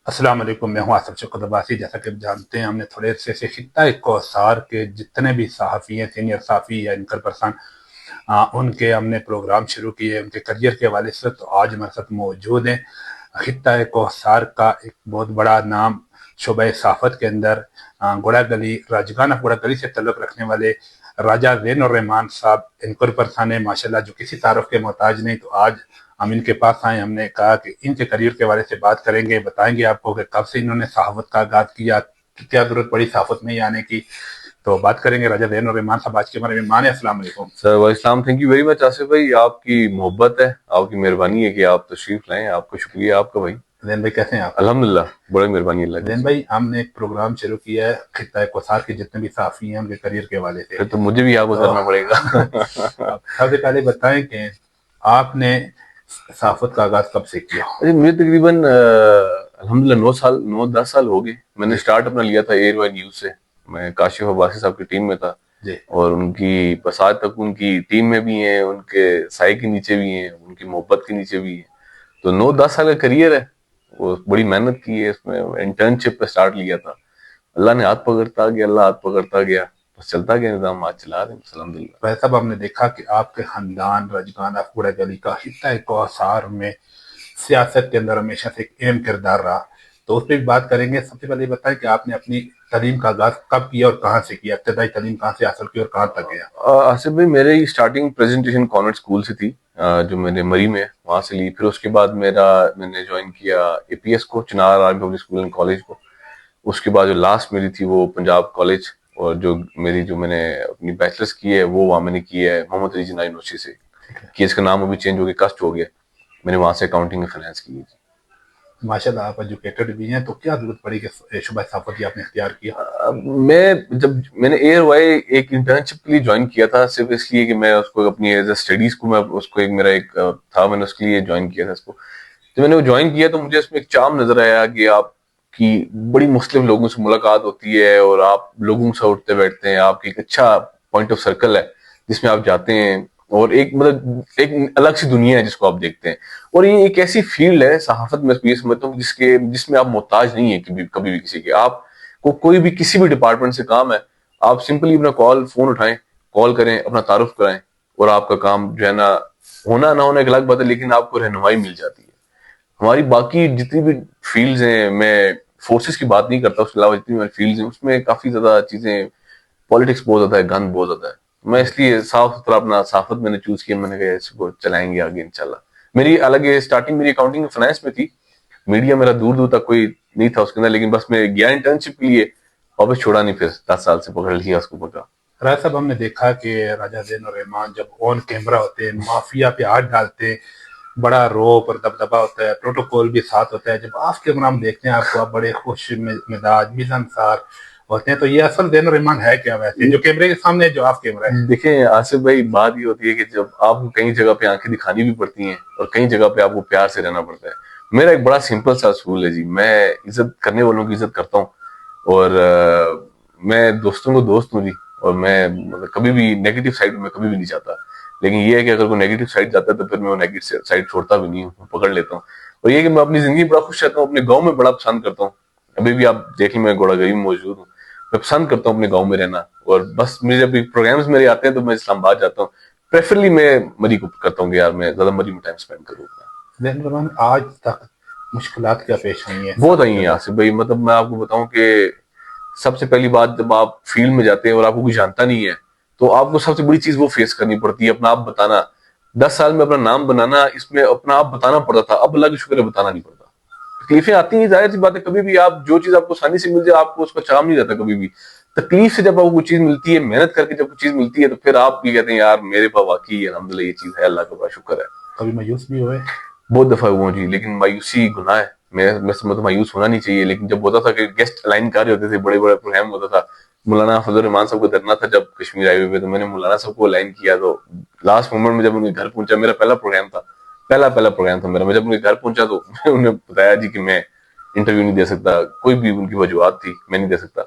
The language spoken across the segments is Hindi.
अस्सलाम वालेकुम, मैं हूँ आसिफ शौकत अब्बासी। जैसा कि आप जानते हैं, हमने थोड़े अरसे से खित्ता कौसार के जितने भी सहाफ़ी हैं, सीनियर सहाफ़ी या एंकर पर्सन, उनके हमने प्रोग्राम शुरू किए उनके करियर के हवाले से। तो आज हमारे साथ मौजूद हैं खित्ता कौसार का एक बहुत बड़ा नाम शोबा सहाफ़त के अंदर गुड़ा गली राजगाना गुड़ा गली से तल्लुक़ रखने वाले राजा ज़ैन और रहमान साहब एंकर पर्सन है माशाल्लाह, जो किसी तारुफ के मोहताज नहीं। तो आज हम इनके पास आए, हमने कहा कि इनके करियर के बारे से बात करेंगे, बताएंगे आपको कि कब से इन्होंने सहाफ़त का आगाज़ किया, क्या ज़रूरत पड़ी सहाफ़त में ही आने की। तो बात करेंगे राजा ज़ैन और रहमान साहब आज के हमारे मेहमान है। अस्सलाम वालेकुम सर वाह इस्लाम। Thank you very much Asif भाई, आपकी मोहब्बत है, आपकी मेहरबानी है कि आप तशरीफ लाएं। आपको शुक्रिया आपका भाई। ज़ैन भाई, कैसे हैं आप? अल्हम्दुलिल्लाह, बड़ी मेहरबानी अल्लाह की। ज़ैन भाई, हमने एक प्रोग्राम शुरू किया है खित्ता कौसार के जितने भी सहाफ़ी हैं उनके करियर के हवाले से। फिर तो मुझे भी यहाँ तो उतरना पड़ेगा। आप सबसे पहले बताएं कि आपने सहाफ़त का आगाज़ कब से किया? अरे मुझे तकरीबन अल्हम्दुलिल्लाह 9 10 साल हो गए। मैंने जी स्टार्ट अपना लिया था एयर वाई न्यूज से। मैं काशिफ अब्बासी साहब की टीम में था जी। और उनकी बस आज तक उनकी टीम में भी हैं, उनके साय के नीचे भी हैं, उनकी मोहब्बत के नीचे भी हैं। तो 9 10 साल का करियर है। वो बड़ी मेहनत की है इसमें। इंटर्नशिप पे स्टार्ट लिया था, अल्लाह ने हाथ पकड़ता गया, अल्लाह हाथ पकड़ता गया, बस चलता गया निज़ाम, आज चला रहे हैं बस अल्हम्दुलिल्लाह। वैसे अब हमने देखा कि आपके खानदान राजगाना कूड़ा गली का हिस्सा कौसार में सियासत के अंदर हमेशा से एक अहम किरदार रहा। तो उस पर भी बात करेंगे। सबसे पहले ये बताएं कि आपने अपनी तालीम का आगाज कब किया और कहाँ से किया, इब्तदाई तालीम कहाँ से हासिल की और कहाँ तक गया? आसिफ भाई, मेरी स्टार्टिंग प्रेजेंटेशन कॉन्वेंट स्कूल से थी, जो मैंने मरी में वहां से ली। फिर उसके बाद मैंने ज्वाइन किया एपीएस को, Chinar army public school and college को। उसके बाद जो लास्ट मेरी थी वो पंजाब कॉलेज। और जो मैंने अपनी बैचलर्स की है वो वहां मैंने की है मोहम्मद अली जिन्ना यूनिवर्सिटी से। कि इसका नाम अभी चेंज हो गया, कस्ट हो गया। मैंने वहां से अकाउंटिंग एंड फाइनेंस की है। माशाल्लाह, आप एजुकेटेड भी हैं, तो क्या जरूरत पड़ी कि शुबा सहाफत की आपने इख्तियार किया? जब मैंने एयर वाई एक इंटर्नशिप के लिए ज्वाइन किया था, सिर्फ इसलिए कि मैं उसको अपनी एज स्टडीज को मैं उसको एक मेरा एक था, मैंने उसके लिए ज्वाइन किया था इसको। जब मैंने वो ज्वाइन किया तो मुझे उसमें एक चार्म नजर आया कि आपकी बड़ी मुख्तलिफ लोगों से मुलाकात होती है और आप लोगों से उठते बैठते हैं, आपकी एक अच्छा पॉइंट ऑफ सर्कल है जिसमें आप जाते हैं। और एक मतलब एक अलग सी दुनिया है जिसको आप देखते हैं। और ये एक ऐसी फील्ड है सहाफत में, ये समझता हूँ जिसमें आप मोहताज नहीं है कभी भी किसी के। आप को कोई भी किसी भी डिपार्टमेंट से काम है, आप सिंपली अपना फोन उठाएं, कॉल करें, अपना तारुफ कराएं और आपका काम जो है ना, होना ना होना एक अलग बात है, लेकिन आपको रहनुमाई मिल जाती है। हमारी बाकी जितनी भी फील्ड्स हैं, मैं फोर्सेस की बात नहीं करता, उसके अलावा जितनी हमारी फील्ड्स हैं उसमें काफी ज्यादा चीजें, पॉलिटिक्स बहुत ज्यादा है, गंद बहुत ज्यादा है। तो मैं इसलिए साफ सुथरा अपना साफत मैंने चूज किया। मैंने कहा इसको चलाएंगे आगे इंशाल्लाह। मेरी अलग स्टार्टिंग मेरी अकाउंटिंग फाइनेंस में थी। मीडिया मेरा दूर दूर तक कोई नहीं था उसके अंदर, लेकिन बस मैं गया इंटर्नशिप के लिए, वापस छोड़ा नहीं, फिर 10 साल से पकड़ लिया उसको पका। राय साहब, हमने देखा कि राजा ज़ैन और रहमान जब ऑन कैमरा होते हैं, माफिया पे हाथ डालते हैं, बड़ा रोब और दबदबा होता है, प्रोटोकॉल भी साथ होता है। जब ऑफ कैमरा हम देखते हैं आपको, आप बड़े खुश मिजाज मिलनसार होते हैं। तो ये असल ज़ैन और रहमान है क्या वैसे, जो कैमरे के सामने है, जो ऑफ कैमरा है? देखें आसिफ भाई, बात ये होती है कि जब आपको कई जगह पे आंखें दिखानी भी पड़ती हैं और कई जगह पे आपको प्यार से रहना पड़ता है। मेरा एक बड़ा सिंपल सा असूल है जी, मैं इज्जत करने वालों की इज्जत करता हूँ। और मैं दोस्तों को दोस्त हूँ जी। और मैं मतलब कभी भी नेगेटिव साइड में कभी भी नहीं जाता। लेकिन ये है कि अगर कोई नेगेटिव साइड जाता है तो फिर मैं वो नेगेटिव साइड छोड़ता भी नहीं हूँ, पकड़ लेता हूँ। और ये कि मैं अपनी जिंदगी में बड़ा खुश रहता हूँ, अपने गाँव में बड़ा पसंद करता हूँ। अभी भी आप देख लें, मैं घोड़ागरी में मौजूद हूँ। मैं पसंद करता हूँ अपने गाँव में रहना। और बस मुझे जब प्रोग्राम्स मेरे आते हैं तो मैं इस्लामाबाद जाता हूँ। प्रेफरली मैं मरी को करता हूँ कि यार मैं ज्यादा मरी में टाइम स्पेंड करूँ। ज़ैन और रहमान आज तक मुश्किलात क्या पेश आई हैं बहुत आई सहाफत के हैं अंदर? आसिफ भाई। मतलब मैं आपको बताऊं कि सबसे पहली बात, जब आप फील्ड में जाते हैं और आपको कोई जानता नहीं है, तो आपको सबसे बड़ी चीज वो फेस करनी पड़ती है, अपना आप बताना। 10 साल में अपना नाम बनाना, इसमें अपना आप बताना पड़ता था, अब अल्लाह का शुक्र है बताना नहीं पड़ता। तकलीफें आती हैं, जाहिर सी बात है। कभी भी आप जो चीज आपको आसानी से मिल जाए, आपको उसका चाम नहीं रहता कभी भी। तकलीफ से जब आपको कोई चीज मिलती है, मेहनत करके जब कोई चीज मिलती है, तो फिर आप ये कहते हैं यार मेरे पास वाकई अल्हम्दुलिल्लाह ये चीज है, अल्लाह का बड़ा शुक्र है। कभी मायूस भी हुए? बहुत दफा हुआ जी, लेकिन मायूसी गुनाह है। मैं समझता मायूस होना नहीं चाहिए। लेकिन जब होता था कि गेस्ट अलाइन कर रहे होते थे, बड़े बड़े प्रोग्राम होता था, मौलाना फजल रहमान साहब को डरना था जब कश्मीर आए हुए पे, तो मैंने मौलाना साहब को अलाइन किया। तो लास्ट मोमेंट में जब उनके घर पहुंचा, मेरा पहला प्रोग्राम था, पहला पहला प्रोग्राम था मेरा। मैं जब उनके घर पहुंचा तो मैं उन्हें बताया जी कि मैं इंटरव्यू नहीं दे सकता, कोई भी उनकी वजूहत थी, मैं नहीं दे सकता।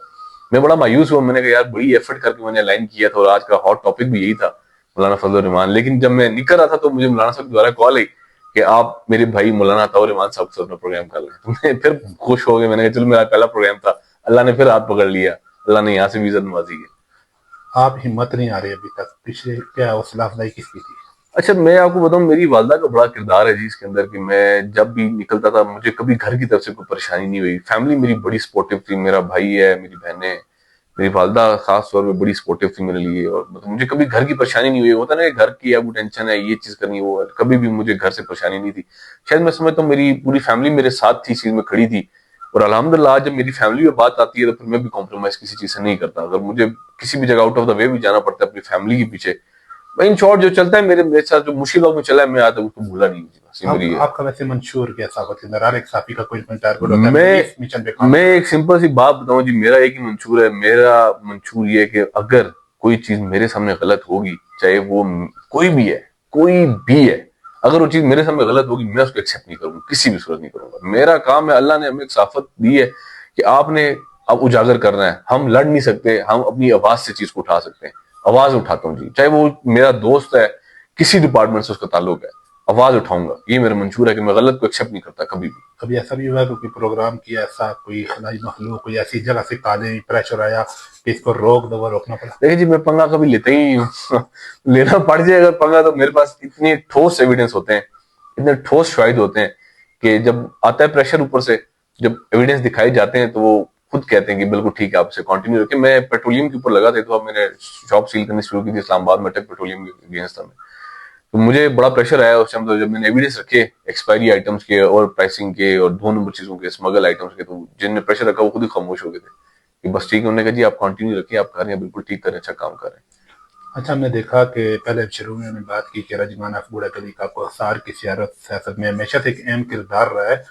मैं बड़ा मायूस हुआ। मैंने कहा यार बड़ी एफर्ट करके मैंने अलाइन किया था और आज का हॉट टॉपिक भी यही था, मौलाना फजल रहमान। लेकिन जब मैं निकल रहा था तो मुझे मौलाना साहब के द्वारा कॉल आई कि आप मेरे भाई मौलाना अताउर रहमान साहब से अपना प्रोग्राम कर लें। तो मैं फिर खुश हो गए, मैंने कहा चलो मेरा पहला प्रोग्राम था, अल्लाह ने फिर हाथ पकड़ लिया, अल्लाह ने यहाँ से भी इज्जत नवाजी है। आप हिम्मत नहीं आ रही अभी तक, पीछे क्या हौसला अफजाई किसकी थी? अच्छा, मैं आपको बताऊं, मेरी वालदा का बड़ा किरदार है जी इसके अंदर, कि मैं जब भी निकलता था मुझे कभी घर की तरफ से कोई परेशानी नहीं हुई। फैमिली मेरी बड़ी सपोर्टिव थी, मेरा भाई है, मेरी बहनें हैं, मेरी वालदा खास तौर पे बड़ी सपोर्टिव थी मेरे लिए, और मतलब मुझे कभी घर की परेशानी नहीं हुई। होता ना कि घर की है वो टेंशन है, ये चीज करनी है, वो है, कभी भी मुझे घर से परेशानी नहीं थी। शायद मैं समझता हूँ मेरी पूरी फैमिली मेरे साथ थी, इस चीज में खड़ी थी। और अल्हम्दुलिल्लाह जब मेरी फैमिली में बात आती है तो फिर मैं भी कॉम्प्रोमाइज किसी चीज से नहीं करता। अगर मुझे किसी भी जगह आउट ऑफ द वे भी जाना पड़ता है अपनी फैमिली के पीछे, इन शॉर्ट जो चलता है मेरे मेरे साथ, जो मुश्किल वक्त में चला है, मैं आज तक उसको भूला नहीं। बस ये मेरी है। आपका वैसे मंशूर क्या साहब के अंदर? हर एक साथी का कोई टारगेट होता है, मैं इस मिशन पे काम मैं एक सिंपल सी बात बताऊं जी, मेरा एक ही मंशूर है। मेरा मंशूर ये है कि अगर कोई चीज मेरे सामने गलत होगी, चाहे वो कोई भी है, कोई भी है, अगर वो चीज मेरे सामने गलत होगी, मैं उसको एक्सेप्ट नहीं करूंगा, किसी भी सूरत नहीं करूंगा। मेरा काम है, अल्लाह ने हमें एक साफत दी है कि आपने अब उजागर करना है। हम लड़ नहीं सकते, हम अपनी आवाज से चीज को उठा सकते हैं। आवाज उठाता हूँ जी, चाहे वो मेरा दोस्त है, किसी डिपार्टमेंट से उसका ताल्लुक है, आवाज उठाऊंगा। ये मेरा मंशूर है कि मैं गलत को एक्सेप्ट नहीं करता कभी भी। कभी ऐसा भी हुआ है कोई प्रोग्राम किया, ऐसा कोई खलाई मखलूक कोई ऐसी जगह से काले प्रेशर आया कि इसको रोक दो, रोकना पड़ा? देखिए जी, मैं पंगा कभी लेता ही नहीं हूँ। लेना पड़ जाए अगर पंगा, तो मेरे पास इतने ठोस एविडेंस होते हैं, इतने ठोस शाहिद होते हैं कि जब आता है प्रेशर ऊपर से, जब एविडेंस दिखाए जाते हैं, तो वो खुद कहते हैं कि बिल्कुल ठीक है, आपसे कंटिन्यू रखिए। मैं पेट्रोलियम के ऊपर लगा था, तो अब मैंने शॉप सील करनी शुरू की थी इस्लामाबाद में, अटक पेट्रोलियम के अगेंस्ट था मैं। तो मुझे बड़ा प्रेशर आया उस टाइम, तो जब मैंने एविडेंस रखे एक्सपायरी आइटम्स के और प्राइसिंग के और 2 नंबर चीजों के, स्मगल आइटम्स के, तो जिनने प्रेशर रखा वो खुद ही खामोश हो गए थे कि बस ठीक है। उन्होंने कहा जी आप कंटिन्यू रखिए, आप कर रहे हैं बिल्कुल ठीक कर रहे हैं, अच्छा काम कर रहे हैं। अच्छा, हमने देखा कि पहले शुरू में हमने बात की कि रजवाना अफबूड़ा कली का कोसार की सियासत में हमेशा से एक अहम किरदार रहा है।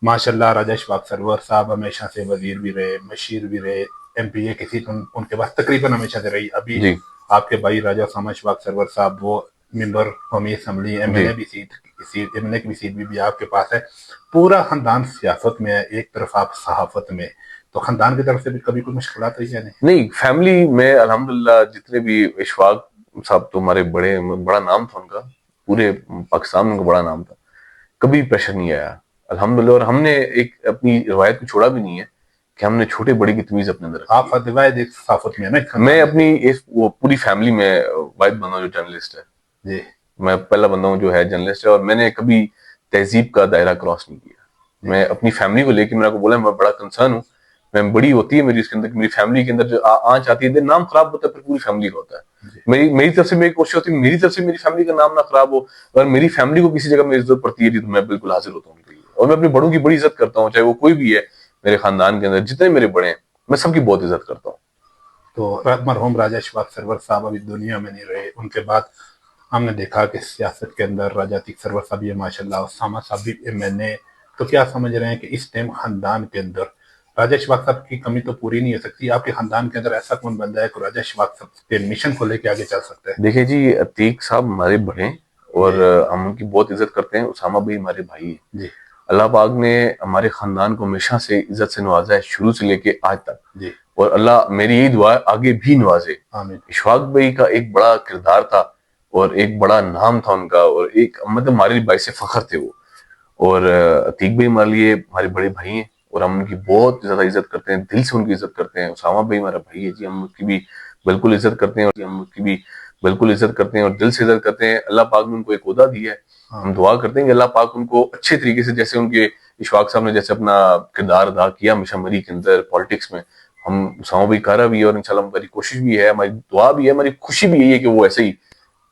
माशाल्लाह राजा इशफाक सरवर साहब हमेशा से वजीर भी रहे, मशीर भी रहे, MPA की सीट उनके पास तकरीबन हमेशा से रही। अभी जी आपके भाई राजा उसामा इशफाक सरवर साहब वो मेंबर कौमी असम्बली, MNA भी MNA की भी सीट भी आपके पास है। पूरा खानदान सियासत में है, एक तरफ आप सहाफत में, तो खानदान की तरफ से भी कभी कोई मुश्किल आई है? नहीं नहीं, फैमिली में अल्हम्दुलिल्लाह जितने भी, इशफाक साहब तो हमारे बड़ा नाम था उनका, पूरे पाकिस्तान में उनका बड़ा नाम था, कभी प्रेशर नहीं आया अल्हम्दुलिल्लाह। और हमने एक अपनी रवायत को छोड़ा भी नहीं है कि हमने छोटे बड़े की तमीज अपने अंदर आप फतवाए देख सहाफत में है ना मैं खानदान अपनी इस वो पूरी फैमिली में वाहिद बंदा हूं जो जर्नलिस्ट है। जी। मैं पहला बंदा हूं जो है जर्नलिस्ट है, और मैंने कभी तहजीब का दायरा क्रॉस नहीं किया। मैं अपनी फैमिली को लेकर, मैंने आपको बोला मैं बड़ा कंसर्न हूँ। मैं बड़ी होती है मेरी इसके अंदर, मेरी फैमिली के अंदर जो आंच आती है, नाम खराब होता है फिर पूरी फैमिली का होता है। मेरी मेरी तरफ से मेरी कोशिश होती है, मेरी तरफ से मेरी फैमिली का नाम ना खराब हो। अगर मेरी फैमिली को किसी जगह मेरी जरूरत पड़ती है जी, तो मैं बिल्कुल हाजिर होता हूँ उनके लिए। और मैं अपने बड़ों की बड़ी इज्जत करता हूँ, चाहे वो कोई भी है मेरे खानदान के अंदर, जितने मेरे बड़े हैं, मैं सबकी बहुत इज्जत करता हूँ। तो मरहूम राजा इशफाक सरवर साहब अभी दुनिया में नहीं रहे, उनके बाद हमने देखा कि सियासत के अंदर राजा अतीक सरवर साहब ये माशाल्लाह, उसामा साहब भी MNA। तो क्या समझ रहे हैं कि इस टाइम खानदान के अंदर राजा इशफाक साहब की कमी तो पूरी नहीं हो सकती? आपके खानदान के अंदर ऐसा कौन बंदा है कि राजा इशफाक साहब के मिशन को लेकर आगे चल सकता है? देखिए जी, अतीक साहब हमारे बड़े हैं और जी हम उनकी बहुत इज्जत करते हैं। उसामा भी हमारे भाई हैं। जी अल्लाह पाक ने हमारे खानदान को हमेशा से इज्जत से नवाजा है, शुरू से लेके आज तक। जी। और अल्लाह, मेरी यही दुआ है, आगे भी नवाजे। आमीन। इशफाक भाई का एक बड़ा किरदार था और एक बड़ा नाम था उनका, और एक मतलब हमारे भाई से फख्र थे वो। और अतीक भाई हमारे लिए हमारे बड़े भाई हैं और हम उनकी बहुत ज्यादा इज्जत करते हैं, दिल से उनकी इज्जत करते हैं। उसामा भाई हमारा भाई है जी, हम उसकी भी बिल्कुल इज्जत करते हैं, और हम उसकी भी बिल्कुल इज्जत करते हैं और दिल से इज्जत करते हैं। अल्लाह पाक ने उनको एक ओहदा दिया है, हम दुआ करते हैं कि अल्लाह पाक उनको अच्छे तरीके से, जैसे उनके इशफाक साहब ने जैसे अपना किरदार अदा किया मिशनरी के अंदर, पॉलिटिक्स में, हम उसामा भाई कर भी है। और इंशाल्लाह हमारी कोशिश भी है, हमारी दुआ भी है, हमारी खुशी भी यही है कि वो ऐसे ही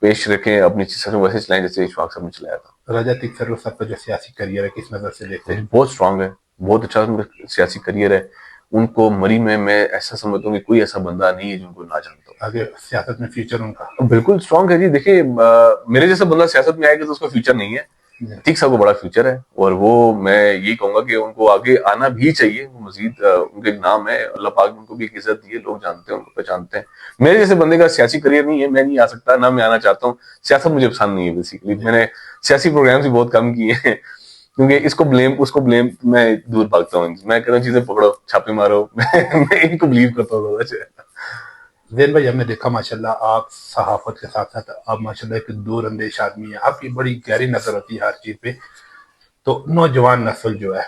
पेश रखें, अपनी चीजें वैसे चलाएं जैसे इशफाक साहब ने चलाया था। राजा अतीक सरवर साहब का जो सियासी करियर है किस नजर से देखते हैं? बहुत स्ट्रांग है, बहुत अच्छा उनका सियासी करियर है। उनको मरी में मैं ऐसा समझता हूँ कि कोई ऐसा बंदा नहीं है जिनको ना जानता हूँ। आगे सियासत में फ्यूचर उनका बिल्कुल स्ट्रांग है जी। देखिए, मेरे जैसा बंदा सियासत में आएगा तो उसका फ्यूचर नहीं है। अतीक साहब को बड़ा फ्यूचर है, और वो मैं यही कहूंगा कि उनको आगे आना भी चाहिए। वो मजीद उनका एक नाम है, अल्लाह पाक ने उनको भी एक इज्जत दी है, लोग जानते हैं उनको, पहचानते हैं। मेरे जैसे बंदे का सियासी करियर नहीं है, मैं नहीं आ सकता, ना मैं आना चाहता हूँ। सियासत मुझे पसंद नहीं है बेसिकली। मैंने सियासी प्रोग्राम भी बहुत कम किए हैं, क्योंकि इसको ब्लेम उसको ब्लेम, मैं दूर भागता हूँ। मैं कहता हूँ चीजें पकड़ो, छापे मारो। मैं इनको बिलीव करता हूँ ज्यादा। ज़ैन भाई, हमने देखा माशाल्लाह आप सहाफ़त के साथ-साथ आप माशाल्लाह एक दूरअंदेश आदमी हैं। आपकी बड़ी गहरी नज़र होती है हर चीज़ पे। तो नौजवान नस्ल जो है,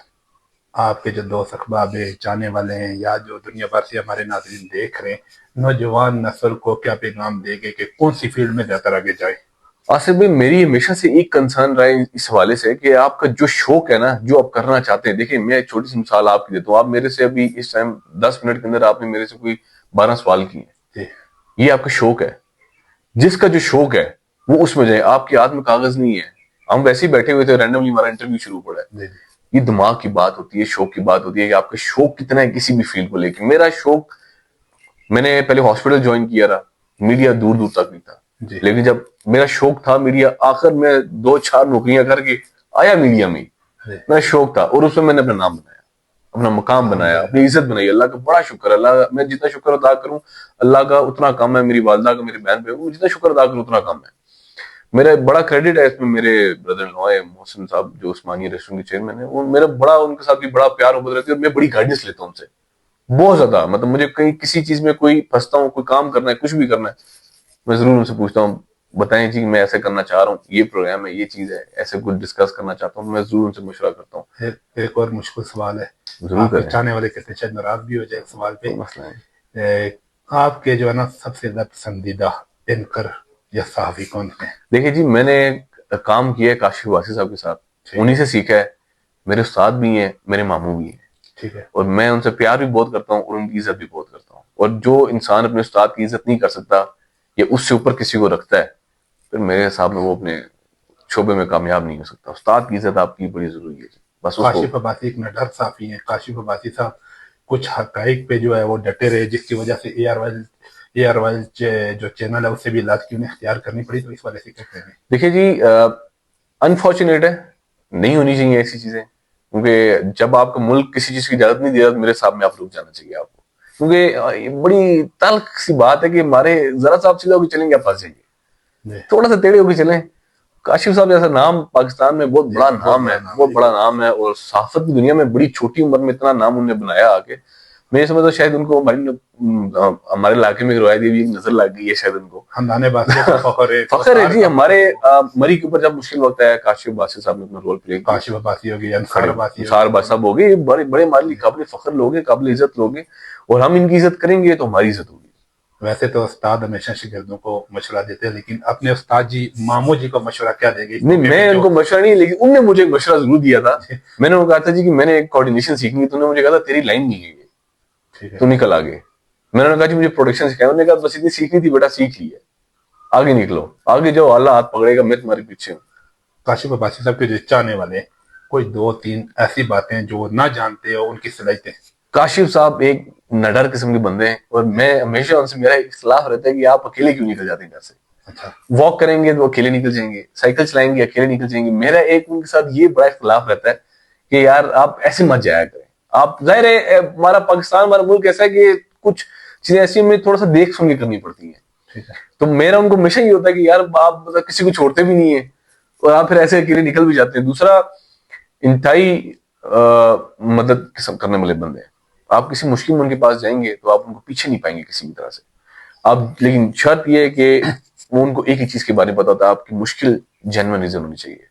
आपके जो दोस्त अहबाब हैं, चाहने वाले हैं, या जो दुनिया भर से हमारे नाज़रीन देख रहे हैं, नौजवान नस्ल को क्या पैगाम देंगे कि कौन-सी फ़ील्ड में ज़्यादा आगे जाए? आसिफ भाई, मेरी हमेशा से एक कंसर्न रहा है इस हवाले से कि आपका जो शौक है ना, जो आप करना चाहते हैं। देखिए, मैं एक छोटी सी मिसाल आपकी देता हूँ। आप मेरे से अभी इस टाइम 10 मिनट के अंदर आपने मेरे से कोई 12 सवाल किए। जी, ये आपका शौक है। जिसका जो शौक है वो उसमें जाए। आपके हाथ में कागज नहीं है। हम वैसे ही बैठे हुए थे, रैंडमली हमारा इंटरव्यू शुरू पड़ा है। जी, जी। ये दिमाग की बात होती है, शौक की बात होती है कि आपका शौक कितना है किसी भी फील्ड को लेकर। मेरा शौक, मैंने पहले हॉस्पिटल ज्वाइन किया था, मीडिया दूर दूर तक नहीं था। जी, लेकिन जब मेरा शौक था मीडिया, आखिर मैं 2-4 नौकरियां करके आया मीडिया में। जी। मेरा शौक था और उसमें मैंने अपना नाम बनाया, अपना मकाम बनाया, अपनी अल्हम्दुलिल्लाह। इज्जत बनाई। अल्लाह का बड़ा शुक्र है। अल्लाह, मैं जितना शुक्र अदा करूं अल्लाह का उतना कम है। मेरी वालदा का, मेरी बहन पे जितना शुक्र अदा करूं उतना कम है। मेरा बड़ा क्रेडिट है इसमें मेरे ब्रदर इन लॉ है मोहसिन साहब, जो उस्मानिया रेस्टोरेंट के चेयरमैन है। वो मेरा बड़ा, उनके साथ भी बड़ा प्यार मोहब्बत रहती है और मैं बड़ी गाइडेंस लेता हूं उनसे, बहुत ज्यादा। मतलब मुझे कहीं किसी चीज में कोई फंसता हूँ, कोई काम करना है, कुछ भी करना है, मैं जरूर उनसे पूछता हूँ, बताएं जी मैं ऐसे करना चाह रहा हूँ, ये प्रोग्राम है, ये चीज है, ऐसे कुछ डिस्कस करना चाहता हूँ, मैं जरूर उनसे मशवरा करता हूँ। एक और मुश्किल सवाल है। जरूर आपके करें, चाहने वाले कहते हैं शायद नाराज़ भी हो जाए इस सवाल पे। कोई मसला नहीं। आपके जो है ना सबसे ज़्यादा पसंदीदा एंकर या सहाफ़ी कौन है? देखिए जी, मैंने काम किया है काशिफ वासी साहब के साथ, ठीक उन्हीं है, से सीखा है। मेरे उस्ताद भी हैं, मेरे मामू भी हैं, ठीक है। और मैं उनसे प्यार भी बहुत करता हूँ और उनकी इज्जत भी बहुत करता हूँ। और जो इंसान अपने उस्ताद की इज्जत नहीं कर सकता या उससे ऊपर किसी को रखता है, फिर मेरे हिसाब में वो अपने शोबे में कामयाब नहीं हो सकता। उस्ताद की इज्जत आपकी बड़ी जरूरी है, बस उसको। काशिफ अब्बासी एक निडर साफ़ी हैं। काशिफ अब्बासी साहब कुछ हक़ाइक़ पे जो है वो डटे रहे, जिसकी वजह से एआरवाइल जो चैनल है उससे भी इलाज की उन्हें इख्तियार करनी पड़ी। तो इस वजह से क्या कह रहे हैं? देखिए जी, अनफॉर्चुनेट है, नहीं होनी चाहिए ऐसी चीजें। क्योंकि जब आपका मुल्क किसी चीज की इजाजत नहीं दे रहा तो मेरे हिसाब में आप रुक जाना चाहिए आपको। क्योंकि ये बड़ी तल्ख सी बात है कि हमारे जरा सा आप सीधा होकर चलेंगे आप फंस जाएंगे, जी, थोड़ा सा टेढ़े होकर चलें। काशिफ साहब जैसा नाम पाकिस्तान में बहुत जी। बड़ा बहुत नाम है, बड़ा नाम बहुत है। बड़ा नाम है, और सहाफत की दुनिया में बड़ी छोटी उम्र में इतना नाम उन्होंने बनाया आके। मैं ये समझता शायद उनको हमारे इलाके में रोया देवी एक नजर लग गई है शायद उनको। हमदाने बासियों का फ़ख्र है, फखर है कोसार जी का हमारे। फ़ख्र है। मरी के ऊपर जब मुश्किल वक्त आया, काशिफ बासित साहब ने अपना रोल प्ले किया। काशिफ अब्बासी हो गई, खड़े अंसार अब्बासी हो सार गई। बादशाह हो गए, बड़े बड़े हमारे लिए काबिल फखर लोग हैं, काबिल इज्जत लोग हैं। और हम इनकी इज्जत करेंगे तो हमारी इज्जत होगी। वैसे तो उस्ताद हमेशा शागिर्दों को मशवरा देते हैं, लेकिन अपने उस्ताद जी मामू जी को मशवरा क्या देंगे इस नहीं, मौके पे मैं जो? उनको मशवरा नहीं, लेकिन उनने मुझे एक मशवरा जरूर दिया था। मैंने उनको कहा था जी कि मैंने एक कोऑर्डिनेशन सीखनी है, तो उन्होंने मुझे कहा था तेरी लाइन नहीं है ये, ठीक है। तो निकल आगे। मैंने उन्हें कहा जी मुझे प्रोडक्शन सिखाया, उन्होंने कहा बस इतनी सीखनी थी बेटा, सीख ली है, आगे निकलो, आगे जाओ, अल्लाह हाथ पकड़ेगा, मैं तुम्हारे पीछे हूँ। काशिफ अब्बासी साहब के जो चाहने वाले हैं, कोई दो तीन ऐसी बातें जो ना जानते हो उनकी सलाहियतें? काशिफ साहब एक नडर किस्म के बंदे हैं, और मैं हमेशा उनसे, मेरा इख्तिलाफ रहता है कि आप अकेले क्यों निकल जाते हैं घर से। अच्छा। वॉक करेंगे तो अकेले निकल जाएंगे, साइकिल चलाएंगे अकेले निकल जाएंगे। मेरा एक उनके साथ ये बड़ा इख्तिलाफ रहता है कि यार आप ऐसे मत जाया करें। आप, जाहिर है हमारा पाकिस्तान, हमारा मुल्क ऐसा है कि कुछ चीजें ऐसी हमें थोड़ा सा देख सुन के करनी पड़ती हैं। ठीक है। तो मेरा उनको हमेशा ये होता है कि यार आप मतलब किसी को छोड़ते भी नहीं है, और आप फिर ऐसे अकेले निकल भी जाते हैं। दूसरा, इंतहाई मदद करने वाले बंदे हैं। आप किसी मुश्किल में उनके पास जाएंगे तो आप उनको पीछे नहीं पाएंगे किसी भी तरह से। आप, लेकिन शर्त यह है कि वो उनको एक ही चीज के बारे में पता होता है, आपकी मुश्किल जेन्युइन रीजन होनी चाहिए।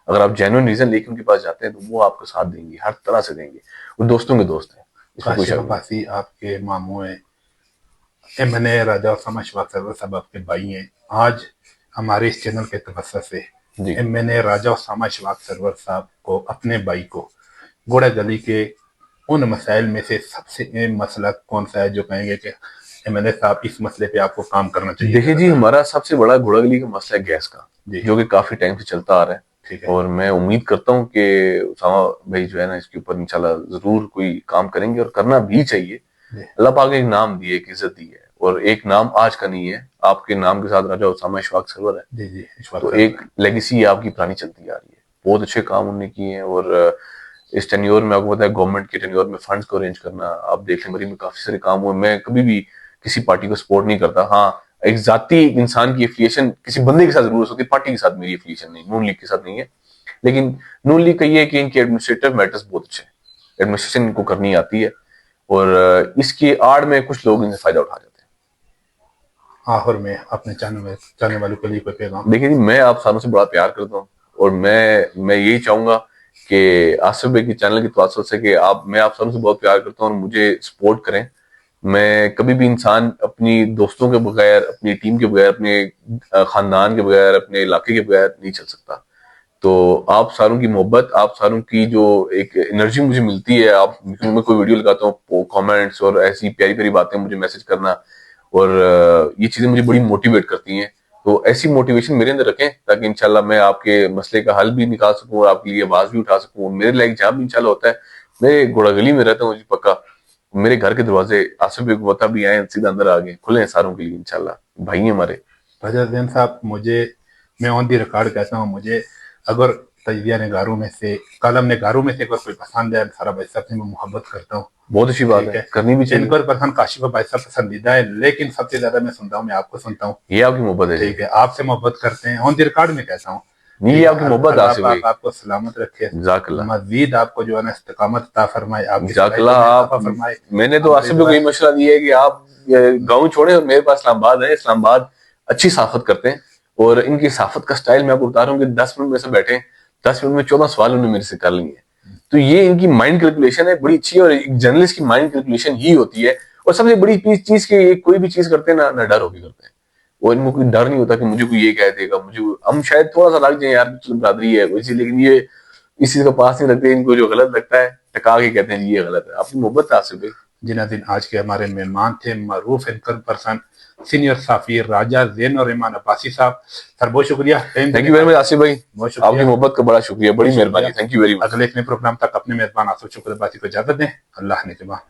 अगर आप जेन्युइन रीजन लेके उनके पास जाते हैं तो वो आपका साथ देंगे, हर तरह से देंगे। वो दोस्तों के दोस्त हैं, इसमें कोई काशिफ शक नहीं। अब्बासी आपके मामू हैं। एमएनए राजा उसामा अशफाक सरवर साहब आपके भाई हैं। आज हमारे इस चैनल के तवज्जो से जी, एमएनए राजा उसामा अशफाक सरवर साहब को, अपने भाई को, घोड़ा गली के उन मसाइल में से सबसे अहम मसला कौन सा है जो कहेंगे कि एमएनए साहब इस मसले पे आपको काम करना चाहिए देखिए जी, लगातार? हमारा सबसे बड़ा घोड़ागली का मसला है गैस का, जी। जो कि काफी टाइम से चलता आ रहा है। ठीक है। और मैं उम्मीद करता हूँ कि उसामा भाई जो है ना, इसके ऊपर इंशाल्लाह जरूर कोई काम करेंगे, और करना भी चाहिए। जी, अल्लाह पाक ने एक नाम दी है, एक इज्जत दी है, और एक नाम आज का नहीं है। आपके नाम के साथ राजा उसामा इशफाक सरवर है, जी, जी। इशफाक तो सरवर। एक लेगेसी आपकी पुरानी चलती आ रही है। बहुत अच्छे काम उन्होंने किए हैं। और इस टेन्योर में आपको पता है, गवर्नमेंट के टेन्योर में फंड्स को अरेंज करना, आप देख लें, मरी में काफी सारे काम हुए। मैं कभी भी किसी पार्टी को सपोर्ट नहीं करता। हाँ, एक जाती इंसान की एफिलिएशन किसी बंदे के साथ जरूर हो सकती है, पार्टी के साथ मेरी एफिलिएशन नहीं, नून लीग के साथ नहीं है। लेकिन नून लीग का ये है कि इनके एडमिनिस्ट्रेटिव मैटर्स बहुत अच्छे हैं, एडमिनिस्ट्रेशन इनको करनी आती है, और इसकी आड़ में कुछ लोग इनसे फायदा उठा जाते हैं। आखिर में अपने चाहने वालों के लिए कोई पैगाम? देखिए जी, मैं आप सारों से बड़ा प्यार करता हूँ, और मैं यही चाहूंगा कि आसिफ भाई के चैनल की तवज्जो से कि मैं आप सारों से बहुत प्यार करता हूँ और मुझे सपोर्ट करें। मैं कभी भी इंसान अपनी दोस्तों के बगैर, अपनी टीम के बगैर, अपने खानदान के बगैर, अपने इलाके के बगैर नहीं चल सकता। तो आप सारों की मोहब्बत, आप सारों की जो एक एनर्जी मुझे मिलती है, आप मैं कोई वीडियो लगाता हूँ, कमेंट्स और ऐसी प्यारी प्यारी बातें मुझे मैसेज करना, और ये चीजें मुझे बड़ी मोटिवेट करती हैं। तो ऐसी मोटिवेशन मेरे अंदर रखें ताकि इंशाल्लाह मैं आपके मसले का हल भी निकाल सकूं और आपके लिए आवाज भी उठा सकूं। मेरे लाइक जहां भी इंशाल्लाह होता है, मैं घोड़ागली में रहता हूँ जी पक्का, मेरे घर के दरवाजे आसिफ भाई को पता भी आए, सीधा अंदर आ गए, खुले हैं सारों के लिए इंशाल्लाह। भाई हैं हमारे। फजल जैन साहब, मैं ऑन दी रिकॉर्ड कहता हूँ, मुझे अगर तजिया निगारों में से, कलम निगारों में से अगर कोई पसंद है सारा भाई साहब से मैं मोहब्बत करता हूँ। बहुत अच्छी बात ठीक है, है, करनी भी चाहिए। इनकर पसंद काशिफ भाई साहब पसंदीदा है, लेकिन सबसे ज्यादा मैं सुनता हूँ, मैं आपको सुनता हूँ। ये आपकी मोहब्बत है जी। ठीक है, आपसे मोहब्बत करते हैं, ऑन दी रिकॉर्ड में कहता हूँ। नहीं, ये ठीक है, आपकी मोहब्बत अल्लाह आसिफ भाई। पाक आपको सलामत रखे, जज़ाकल्लाह। मजीद आपको जो है ना इस्तिकामत अता फरमाए, आपकी जज़ाकल्लाह। सलाहियतों में आप, इजाफा फरमाए। मैंने तो हमारी आसिफ भाई को दुआ यही मशवरा दिया है कि आप गाँव छोड़े और मेरे पास इस्लामाबाद है, इस्लामाबाद अच्छी साफत करते हैं, और इनकी साफत का स्टाइल मैं आपको बता रहा हूँ कि 10 मिनट में से बैठे, 10 मिनट में 14 सवाल उन्होंने मेरे से कर लिए हैं। तो ये इनकी माइंड कैलकुलेशन है, बड़ी अच्छी है, और एक जर्नलिस्ट की माइंड कैलकुलेशन ही होती है। और सबसे बड़ी चीज की, ये कोई भी चीज करते हैं ना, ना डर होके करते हैं। वो इनको कोई डर नहीं होता कि मुझे कोई ये कह देगा, मुझे हम शायद थोड़ा सा लग जाए यार, चलो बरादरी है वैसी, लेकिन ये इस चीज का पास नहीं लगते। इनको जो गलत लगता है टका के कहते हैं ये गलत है। आपकी मोहब्बत है आसिफ भाई। जिना दिन आज के हमारे मेहमान थे, मरूफ एंकर पर्सन सीनियर साफी राजा जैन और रहमान अब्बासी साहब। सर बहुत शुक्रिया, thank you very much Asif भाई, बहुत आपकी शुक्रिया, मोहब्बत का बड़ा शुक्रिया, बड़ी मेहरबानी, थैंक यू वेरी मच। अगले प्रोग्राम तक अपने मेजबान आसिफ शुक्र बाती को इजाजत दें। अल्लाह ने के बाद।